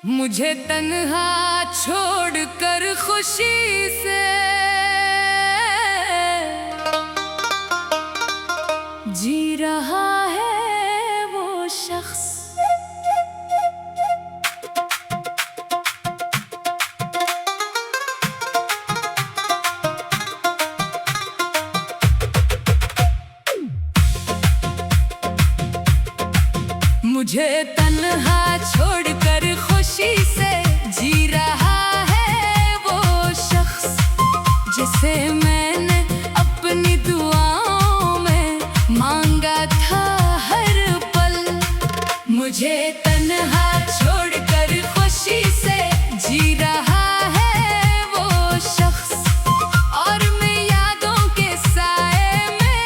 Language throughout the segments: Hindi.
मुझे तन्हा छोड़कर खुशी से जी रहा है वो शख्स। मुझे तन्हा छोड़कर खुशी से जी रहा है वो शख्स, जिसे मैंने अपनी दुआओं में मांगा था हर पल। मुझे तन्हा छोड़कर खुशी से जी रहा है वो शख्स, और मैं यादों के साए में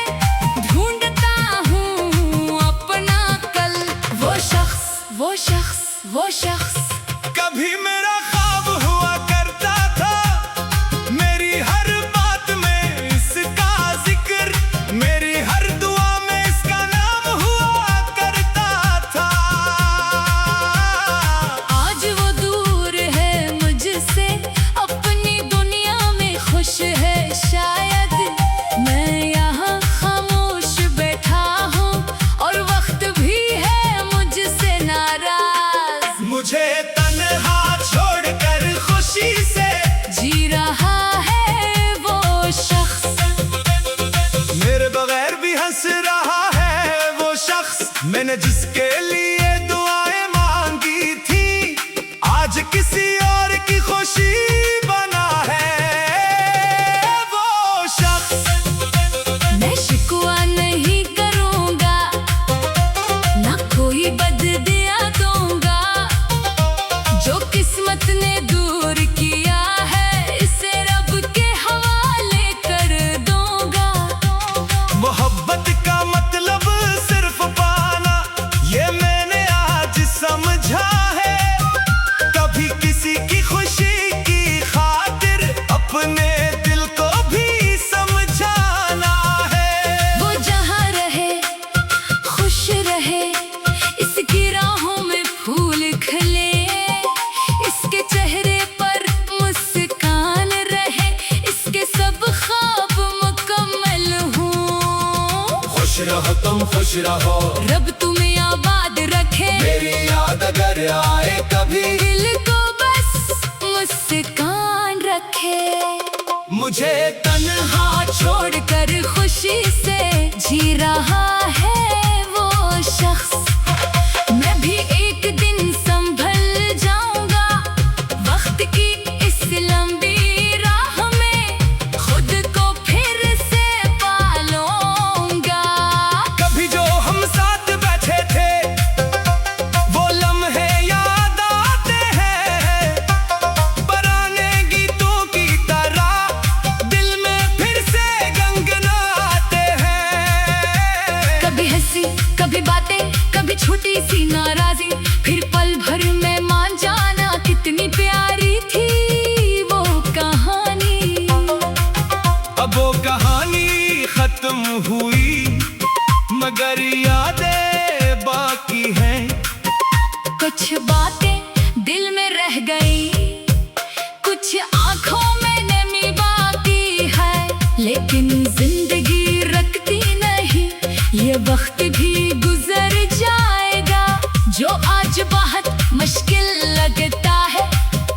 ढूंढता हूँ अपना कल। वो शख्स, वो शख्स, वो शख्स कभी मेरा ख्वाब हुआ करता था, मेरी हर बात में इसका जिक्र, मेरी हर दुआ में इसका नाम हुआ करता था। आज वो दूर है मुझसे, अपनी दुनिया में खुश है शायद। मैं यहाँ खामोश बैठा हूँ और वक्त भी है मुझसे नाराज। मुझे तन्हा छोड़कर खुशी से जी रहा है वो शख्स, मेरे बगैर भी हंस रहा है वो शख्स। मैंने जिसके लिए दुआएं मांगी थी, आज किसी और की खुशी बना है वो शख्स। मैं शिकवा नहीं करूँगा, ना कोई बददिया दूंगा। जो किस्मत ने दूर किया है, इसे रब के हवाले कर दूंगा। मोहब्बत का मतलब सिर्फ पाना, ये मैंने आज समझा है। कभी किसी की खुशी की खातिर अपने दिल को भी समझाना है। वो जहाँ रहे खुश रहे, इसकी राहों में फूल खिले, इसके चेहरे पर मुस्कान रहे, इसके सब ख्वाब मुकम्मल हों। खुश रहो तुम, खुश रहो, रब तुम्हें आबाद रखे। मेरी याद अगर आए कभी, दिल को बस मुस्कान रखे। मुझे तन्हा छोड़कर खुशी से जी रहा है वो शख्स। मैं भी एक दिन संभल जाऊंगा, वक्त की इस लंबी राह में खुद को फिर से पालूंगा। कभी जो हम साथ बैठे थे, वो लम्हे याद आते हैं। पुराने गीतों की तरह दिल में फिर से गनगनाते हैं। कभी हंसी, कभी बातें, कभी छोटी सी नाराजी, फिर पल भर में मान जाना कितनी प्यारी थी वो कहानी। अब वो कहानी खत्म हुई, मगर यादें बाकी हैं। कुछ बातें दिल में रह गई, कुछ आंखों में नमी बाकी है, लेकिन जिंदगी रखती नहीं, ये वक्त भी गुजर जाएगा। जो आज बहुत मुश्किल लगता है,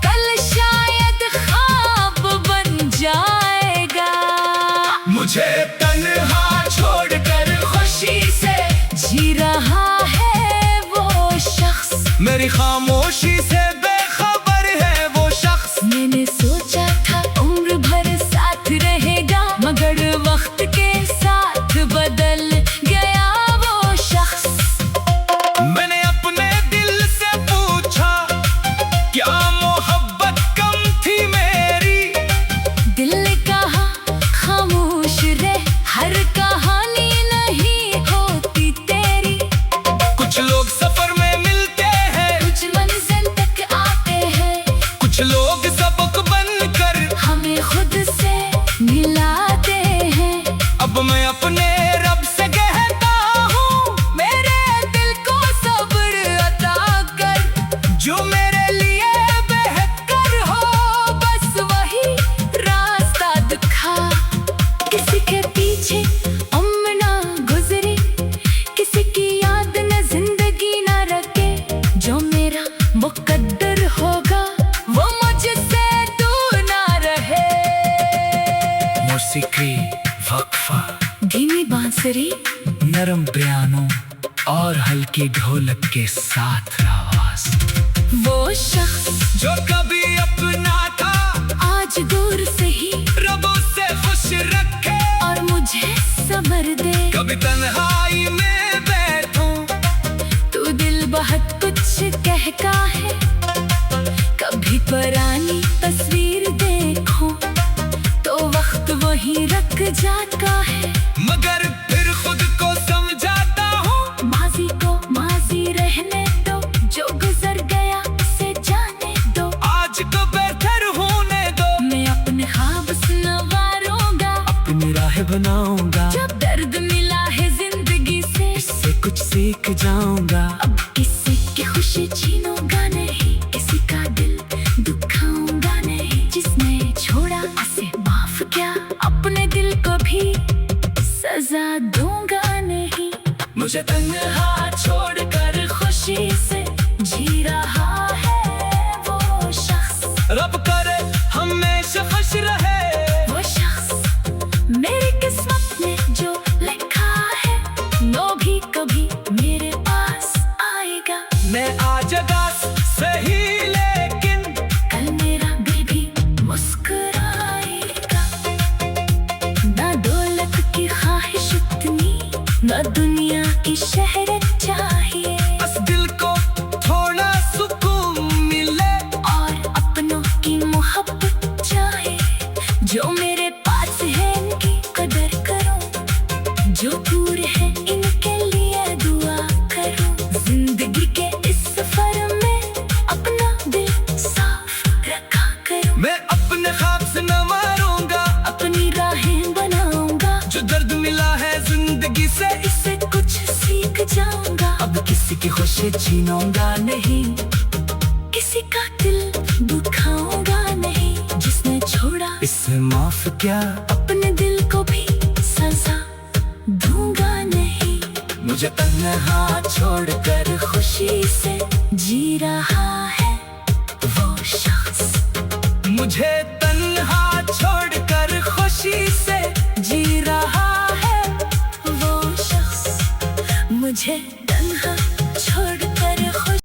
कल शायद ख्वाब बन जाएगा। मुझे तन्हा छोड़कर खुशी से जी रहा है वो शख्स, मेरी खामोशी से बेखबर है वो शख्स। मैंने सोचा था उम्र भर साथ रहेगा, मगर वक्त के साथ बदल गया वो शख्स। मैंने अपने दिल से पूछा, क्या मोहब्बत कम थी मेरी? दिल ने कहा खामोश रह, हर कहानी नहीं होती तेरी। कुछ लोग सफर में मिलते हैं, कुछ मंजिल तक आते हैं, कुछ लोग सबक बनकर हमें खुद से मिलाते हैं। अब मैं अपने रब से कहता हूँ, मेरे दिल को सब्र अता कर, जो मेरे लिए नरम बयानों और हल्की ढोलक के साथ आवाज। वो शख्स जो कभी अपना था आज दूर से ही रब उसे खुश रखे और मुझे सबर दे। कभी तन्हाई में बैठूं तू दिल बहुत कुछ कहता है, कभी पुरानी तस्वीर देखो तो वक्त वही रख जाता है। मगर फिर खुद को समझाता हूँ माजी को माजी रहने दो, जो गुजर गया उसे जाने दो। आज को बेहतर होने दो। मैं अपने ख्वाब संवारूंगा, अपनी राह बनाऊंगा। जब दर्द मिला है जिंदगी से इससे कुछ सीख जाऊंगा। अब किसी की खुशी छीनूंगा नहीं, किसी का दिल दुखाऊंगा नहीं। जिसने छोड़ा उसे माफ किया, अपने दिल को भी सजा दूंगा नहीं। मुझे तन्हा छोड़कर खुशी से जी रहा है वो शख्स। रब करे हमेशा खुश रहे। वो शख्स मेरी किस्मत में जो लिखा है, वो भी कभी मेरे पास आएगा। मैं आज उदास सही लेकिन कल मेरा दिल भी मुस्कुराएगा। ना दौलत की ख्वाहिश उतनी, ना दुनिया की शहरत चाहिए। बस दिल को थोड़ा सुकून मिले और अपनों की मोहब्बत चाहिए। जो मेरे पास है इनकी कदर करो, जो दूर है इनके लिए दुआ करो। जिंदगी के इस सफर में अपना दिल साफ रखा करो। मैं अपने ख्वाब से न मारूंगा, अपनी राहें बनाऊंगा। जो दर्द मिला है जिंदगी से इससे कुछ सीख जाऊंगा। अब किसी की खुशी छीनूंगा नहीं, किसी का दिल दुखाऊंगा नहीं। जिसने छोड़ा इससे माफ क्या, अपने दिल को भी सजा दूंगा नहीं। मुझे तन्हा छोड़कर खुशी से जी रहा है वो शख्स। मुझे